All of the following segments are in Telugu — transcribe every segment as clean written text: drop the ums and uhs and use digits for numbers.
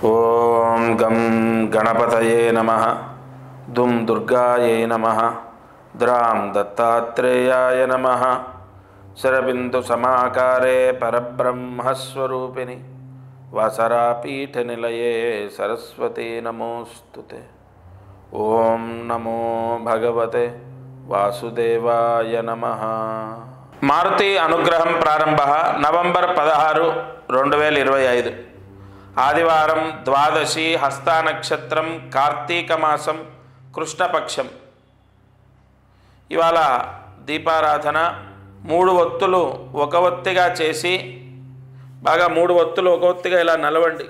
ఓం గం గణపతయే నమః. దుం దుర్గాయే నమః. ద్రాం దత్తాత్రేయాయ నమః. శరబిందు సమాకారే పరబ్రహ్మస్వరూపిణి వాసరాపీఠ నిలయే సరస్వతీ నమోస్తుతే. ఓం నమో భగవతే వాసుదేవాయ నమః. మారుతి అనుగ్రహం ప్రారంభ నవంబర్ 16, 2025 ఆదివారం, ద్వాదశి, హస్త నక్షత్రం, కార్తీక మాసం, కృష్ణపక్షం. ఇవాళ దీపారాధన 3 ఒత్తులు ఒక ఒత్తిగా చేసి, బాగా 3 ఒత్తులు ఒక ఒత్తిగా ఇలా నలవండి.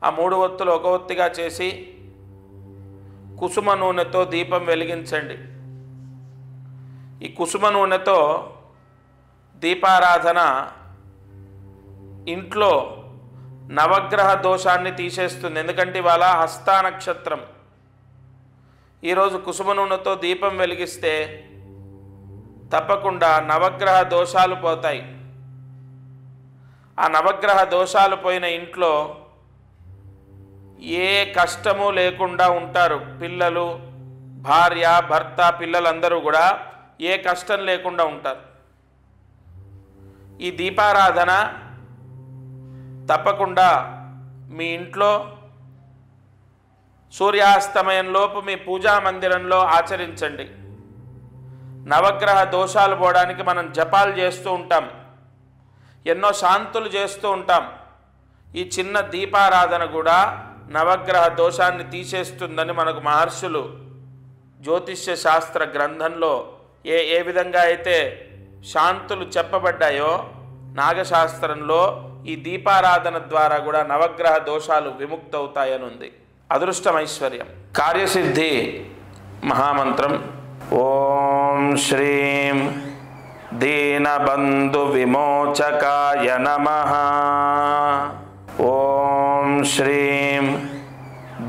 ఆ 3 ఒత్తులు ఒక ఒత్తిగా చేసి కుసుమ నూనెతో దీపం వెలిగించండి. ఈ కుసుమ నూనెతో దీపారాధన ఇంట్లో నవగ్రహ దోషాన్ని తీసేస్తుంది. ఎందుకంటే ఇవాళ హస్త నక్షత్రం. ఈరోజు కుసుమ నూనెతో దీపం వెలిగిస్తే తప్పకుండా నవగ్రహ దోషాలు పోతాయి. ఆ నవగ్రహ దోషాలు పోయిన ఇంట్లో ఏ కష్టము లేకుండా ఉంటారు. పిల్లలు, భార్య, భర్త, పిల్లలందరూ కూడా ఏ కష్టం లేకుండా ఉంటారు. ఈ దీపారాధన తప్పకుండా మీ ఇంట్లో సూర్యాస్తమయంలోపు మీ పూజా మందిరంలో ఆచరించండి. నవగ్రహ దోషాలు పోవడానికి మనం జపాలు చేస్తూ ఉంటాం, ఎన్నో శాంతులు చేస్తూ ఉంటాం. ఈ చిన్న దీపారాధన కూడా నవగ్రహ దోషాన్ని తీసేస్తుందని మనకు మహర్షులు జ్యోతిష్య శాస్త్ర గ్రంథంలో ఏ విధంగా అయితే శాంతులు చెప్పబడ్డాయో, నాగశాస్త్రంలో ఈ దీపారాధన ద్వారా కూడా నవగ్రహ దోషాలు విముక్తవుతాయని ఉంది. అదృష్టం, ఐశ్వర్యం, కార్యసిద్ధి మహామంత్రం. ఓం శ్రీం దీనబంధు విమోచకాయ నమః. ఓం శ్రీం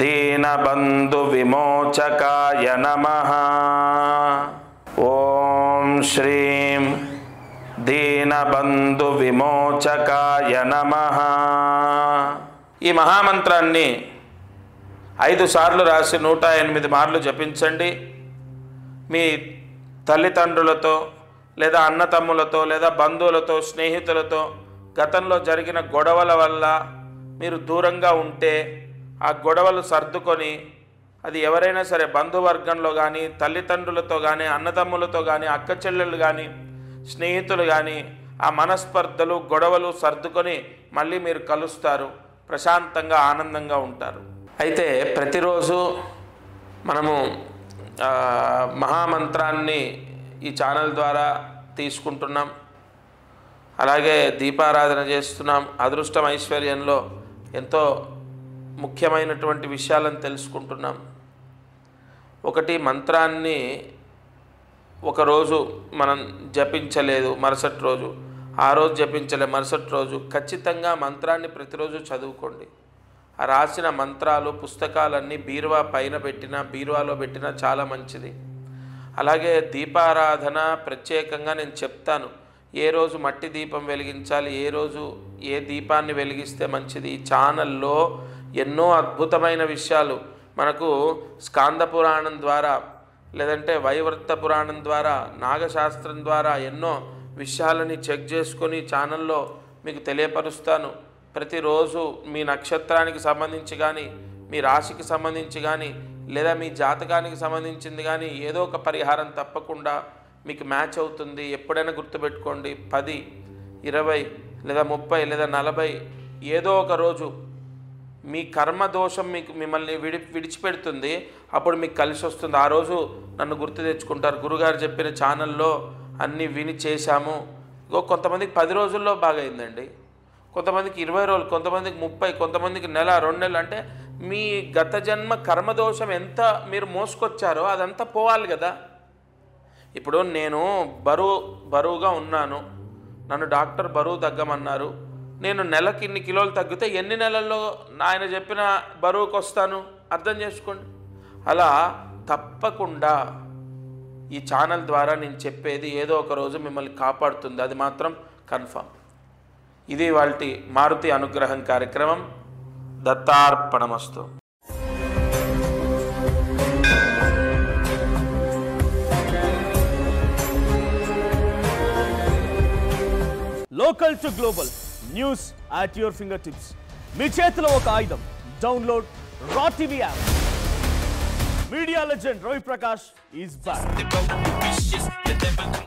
దీనబంధు విమోచకాయ నమః. ఓం శ్రీం దీనబంధు విమోచకాయ నమః. ఈ మహామంత్రాన్ని 5 సార్లు రాసి 108 మార్లు జపించండి. మీ తల్లిదండ్రులతో లేదా అన్నతమ్ములతో లేదా బంధువులతో, స్నేహితులతో గతంలో జరిగిన గొడవల వల్ల మీరు దూరంగా ఉంటే ఆ గొడవలు సర్దుకొని, అది ఎవరైనా సరే బంధువర్గంలో కానీ, తల్లిదండ్రులతో కానీ, అన్నదమ్ములతో కానీ, అక్క చెల్లెళ్ళు కానీ, స్నేహితులు కానీ, ఆ మనస్పర్ధలు, గొడవలు సర్దుకొని మళ్ళీ మీరు కలుస్తారు, ప్రశాంతంగా ఆనందంగా ఉంటారు. అయితే ప్రతిరోజు మనము మహామంత్రాన్ని ఈ ఛానల్ ద్వారా తీసుకుంటున్నాం. అలాగే దీపారాధన చేస్తున్నాం. అదృష్టం, ఐశ్వర్యంలో ఎంతో ముఖ్యమైనటువంటి విషయాలను తెలుసుకుంటున్నాం. ఒకటి, మంత్రాన్ని ఒకరోజు మనం జపించలేదు, మరుసటి రోజు, ఆ రోజు జపించలే, మరుసటి రోజు ఖచ్చితంగా మంత్రాన్ని ప్రతిరోజు చదువుకోండి. ఆ రాసిన మంత్రాలు, పుస్తకాలన్నీ బీరువా పైన పెట్టినా, బీరువాలో పెట్టినా చాలా మంచిది. అలాగే దీపారాధన ప్రత్యేకంగా నేను చెప్తాను, ఏ రోజు మట్టి దీపం వెలిగించాలి, ఏ రోజు ఏ దీపాన్ని వెలిగిస్తే మంచిది. ఈ ఛానల్లో ఎన్నో అద్భుతమైన విషయాలు మనకు స్కాంద పురాణం ద్వారా, లేదంటే వైవర్త పురాణం ద్వారా, నాగశాస్త్రం ద్వారా ఎన్నో విషయాలని చెక్ చేసుకొని ఛానల్లో మీకు తెలియపరుస్తాను. ప్రతిరోజు మీ నక్షత్రానికి సంబంధించి కానీ, మీ రాశికి సంబంధించి కానీ, లేదా మీ జాతకానికి సంబంధించింది కానీ ఏదో ఒక పరిహారం తప్పకుండా మీకు మ్యాచ్ అవుతుంది. ఎప్పుడైనా గుర్తుపెట్టుకోండి, 10, 20 లేదా 30 లేదా 40 ఏదో ఒక రోజు మీ కర్మదోషం మిమ్మల్ని విడిచిపెడుతుంది. అప్పుడు మీకు కలిసి వస్తుంది. ఆ రోజు నన్ను గుర్తు తెచ్చుకుంటారు, గురుగారు చెప్పిన ఛానల్లో అన్నీ విని చేశాము. కొంతమందికి 10 రోజుల్లో బాగైందండి, కొంతమందికి 20 రోజులు, కొంతమందికి 30, కొంతమందికి నెల, 2 నెలలు. అంటే మీ గత జన్మ కర్మదోషం ఎంత మీరు మోసుకొచ్చారో అదంతా పోవాలి కదా. ఇప్పుడు నేను బరువుగా ఉన్నాను, నన్ను డాక్టర్ బరువు తగ్గమన్నారు. నేను నెలకి ఇన్ని కిలోలు తగ్గితే ఎన్ని నెలల్లో ఆయన చెప్పిన బరువుకు వస్తాను, అర్థం చేసుకోండి. అలా తప్పకుండా ఈ ఛానల్ ద్వారా నేను చెప్పేది ఏదో ఒక రోజు మిమ్మల్ని కాపాడుతుంది, అది మాత్రం కన్ఫర్మ్. ఇది వాల్టి మారుతి అనుగ్రహం కార్యక్రమం. దత్తార్పణమస్తు. Local to global news at your finger tips. మీ చేతిలో ఒక ఆయుధం. Download R TV app. Media legend Ravi Prakash is back.